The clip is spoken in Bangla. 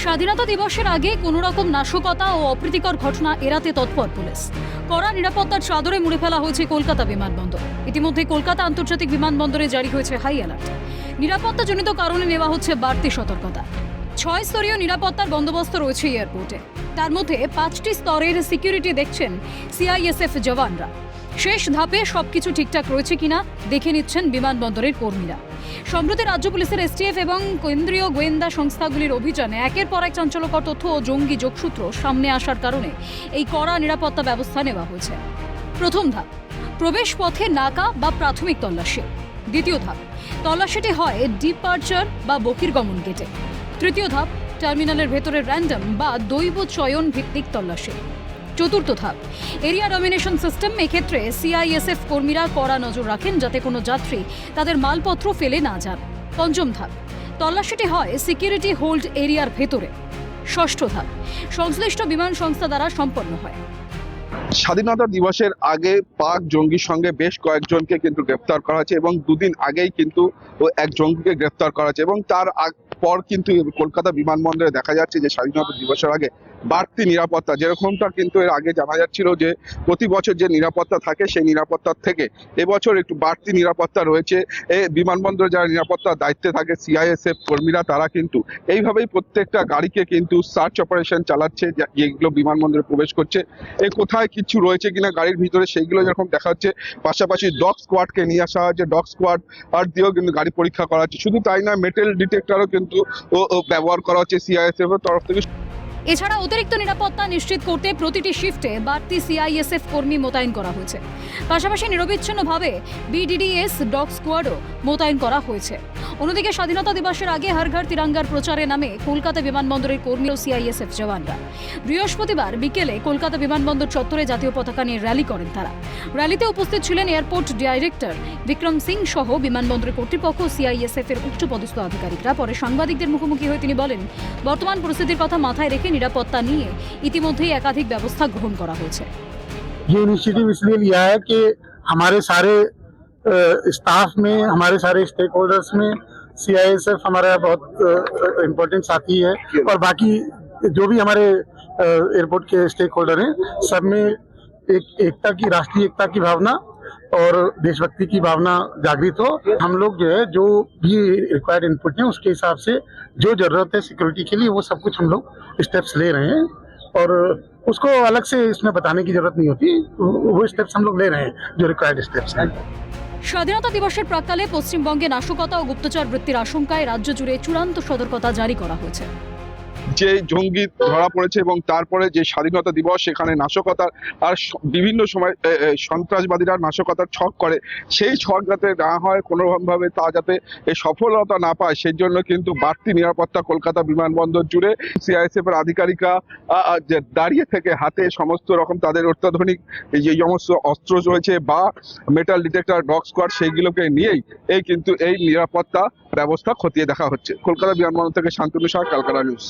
স্বাধীনতা দিবসের আগে কোনো রকম নাশকতা ও অপ্রীতিকর ঘটনা এড়াতে তৎপর পুলিশ। কড়া নিরাপত্তার চাদরে মুড়ে ফেলা হয়েছে কলকাতা বিমানবন্দর। ইতিমধ্যে কলকাতা আন্তর্জাতিক বিমানবন্দরে জারি হয়েছে হাই অ্যালার্ট। নিরাপত্তাজনিত কারণে নেওয়া হচ্ছে বাড়তি সতর্কতা। 6 স্তরীয় নিরাপত্তার বন্দোবস্ত রয়েছে এয়ারপোর্টে। তার মধ্যে 5টি স্তরের সিকিউরিটি দেখছেন সিআইএসএফ জওয়ানরা। শেষ ধাপে সবকিছু ঠিকঠাক রয়েছে কিনা দেখে নিচ্ছেন বিমানবন্দরের কর্মীরা। সম্প্রতি রাজ্য পুলিশের এসটিএফ এবং কেন্দ্রীয় গোয়েন্দা সংস্থাগুলির অভিযানে একের পর এক চাঞ্চল্যকর তথ্য ও জঙ্গি যোগসূত্র সামনে আসার কারণে এই কড়া নিরাপত্তা ব্যবস্থা নেওয়া হয়েছে। প্রথম ধাপ, প্রবেশ পথে নাকা বা প্রাথমিক তল্লাশি। দ্বিতীয় ধাপ, তল্লাশিটি হয় ডিপার্চার বা বহির্গমন গেটে। তৃতীয় ধাপ, টার্মিনালের ভেতরে র্যান্ডম বা দৈব চয়ন ভিত্তিক তল্লাশি। চতুর্থ ধাপ, এরিয়া ডমিনেশন সিস্টেম। এক্ষেত্রে সিআইএসএফ কর্মীরা কড়া নজর রাখেন যাতে কোনো যাত্রী তাদের মালপত্র ফেলে না যান। পঞ্চম ধাপ, তল্লাশিটি হয় সিকিউরিটি হোল্ড এরিয়ার ভেতরে। ষষ্ঠ ধাপ, সংশ্লিষ্ট বিমান সংস্থা দ্বারা সম্পন্ন হয়। স্বাধীনতা দিবসের আগে পাক জঙ্গির সঙ্গে বেশ কয়েকজনকে কিন্তু গ্রেপ্তার করা হয়েছে এবং দুদিন আগেই কিন্তু এক জঙ্গিকে গ্রেপ্তার করা হয়েছে এবং তার পর কিন্তু কলকাতা বিমানবন্দরে দেখা যাচ্ছে যে স্বাধীনতা দিবসের আগে বাড়তি নিরাপত্তা, যেরকমটা কিন্তু এর আগে জানা যাচ্ছিল যে প্রতি বছর যে নিরাপত্তা থাকে সেই নিরাপত্তার থেকে এবছর একটু বাড়তি নিরাপত্তা রয়েছে। বিমানবন্দরে যারা নিরাপত্তার দায়িত্বে থাকে সিআইএসএফ কর্মীরা, তারা কিন্তু এইভাবেই প্রত্যেকটা গাড়িকে কিন্তু সার্চ অপারেশন চালাচ্ছে, যেগুলো বিমানবন্দরে প্রবেশ করছে কোথায় কিছু রয়েছে কিনা গাড়ির ভিতরে সেইগুলো যেরকম দেখা যাচ্ছে। পাশাপাশি ডগ স্কোয়াডকে নিয়ে আসা হয়েছে, ডগ স্কোয়াড আর দিয়েও কিন্তু গাড়ি পরীক্ষা করা হচ্ছে। শুধু তাই না, মেটাল ডিটেক্টরও কিন্তু ব্যবহার করা হচ্ছে সিআইএসএফ এর তরফ থেকে। এছাড়া অতিরিক্ত নিরাপত্তা নিশ্চিত করতে প্রতিটি শিফটে বাড়তি সিআইএসএফ কর্মী মোতায়েন করা হয়েছে। পাশাপাশি নিরবিচ্ছিন্নভাবে বিডিডিএস ডগ স্কোয়াডও মোতায়েন করা হয়েছে। অন্যদিকে স্বাধীনতা দিবসের আগে হর ঘর তিরঙ্গার প্রচারে নামে কলকাতা বিমানবন্দরের কর্মী ও সিআইএসএফ জওয়ানরা। বৃহস্পতিবার বিকেলে কলকাতা বিমানবন্দর চত্বরে জাতীয় পতাকা নিয়ে র্যালি করেন তারা। র্যালিতে উপস্থিত ছিলেন এয়ারপোর্ট ডাইরেক্টর বিক্রম সিং সহ বিমানবন্দরের কর্তৃপক্ষ, সিআইএসএফ এর উচ্চপদস্থ আধিকারিকরা। পরে সাংবাদিকদের মুখোমুখি হয়ে তিনি বলেন, বর্তমান পরিস্থিতির কথা মাথায় রেখে নিরাপত্তা নিয়ে ইতিমধ্যেই একাধিক ব্যবস্থা গ্রহণ করা হয়েছে। ये इनिशिएटिव इसलिए लिया है कि हमारे सारे स्टाफ में, हमारे सारे स्टेक होल्डर्स में सीआईएसएफ हमारा बहुत इम्पोर्टेंट साथी है और बाकी जो भी हमारे एयरपोर्ट के स्टेक होल्डर हैं, सब में एक एकता की, राष्ट्रीय एकता की भावना और देशभक्ति की भावना जागृत हो। हम लोग जो है, जो भी रिक्वायर्ड इनपुट है उसके हिसाब से जो जरूरत है सिक्योरिटी के लिए, वो सब कुछ हम लोग स्टेप्स ले रहे हैं और उसको अलग से इसमें बताने की जरूरत नहीं होती। वो स्टेप्स हम लोग ले रहे हैं जो रिक्वायर्ड स्टेप्स हैं। স্বাধীনতা দিবসের প্রাক্কালে পশ্চিমবঙ্গে নাশকতা ও গুপ্তচর বৃত্তির আশঙ্কায় রাজ্য জুড়ে চূড়ান্ত সতর্কতা জারি করা হয়েছে। যে জঙ্গি ধরা পড়েছে এবং তারপরে যে স্বাধীনতা দিবস, সেখানে নাশকতার আর বিভিন্ন সময় সন্ত্রাসবাদীরা নাশকতার ছক করে, সেই ছক যাতে না হয় কোনোভাবে, তা যাতে সফলতা না পায়, সেই জন্য কিন্তু বাড়তি নিরাপত্তা কলকাতা বিমানবন্দর জুড়ে। সিআইএসএফ এর আধিকারিকরা দাঁড়িয়ে থেকে হাতে সমস্ত রকম তাদের অত্যাধুনিক যে সমস্ত অস্ত্র রয়েছে বা মেটাল ডিটেক্টর, ডগ স্কোয়াড, সেইগুলোকে নিয়েই কিন্তু এই নিরাপত্তা ব্যবস্থা খতিয়ে দেখা হচ্ছে। কলকাতা বিমানবন্দর থেকে শান্তনু শাহ, ক্যালকাটা নিউজ।